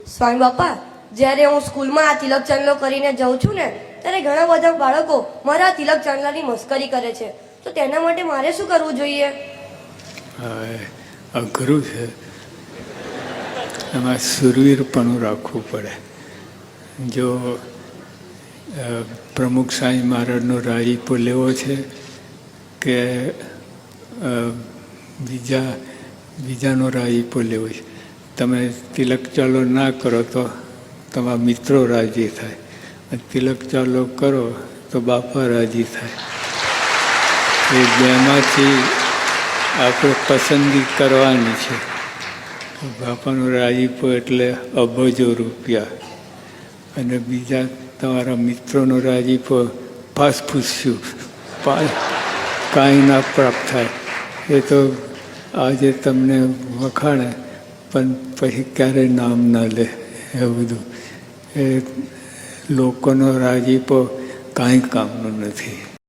સ્વામી બાપા, જ્યારે હું સ્કૂલમાં આ તિલક ચાંદલો કરીને જાઉં છું ને, ત્યારે ઘણા બધા બાળકો મારા તિલક ચાંદલાની મસ્કરી કરે છે. તો તેના માટે મારે શું કરવું જોઈએ? અઘરું છે, એમાં સુરવીરપણું રાખવું પડે. જો પ્રમુખ સાંઈ મહારાજનો રાજીપો લેવો છે કે બીજાનો રાજીપો લેવો છે, તમે તિલક ચાલો ના કરો તો તમારા મિત્રો રાજી થાય, તિલક ચાલો કરો તો બાપા રાજી થાય. એ બેમાંથી આપણે પસંદગી કરવાની છે. બાપાનો રાજીપો એટલે અબજો રૂપિયા, અને બીજા તમારા મિત્રોનો રાજીપો ફાસફૂસ્યું કાંઈ ના પ્રાપ્ત થાય. એ તો આજે તમને વખાણે પણ પછી ક્યારેય નામ ના લે. એ બધું એ લોકોનો રાજીપો કાંઈ કામનું નથી.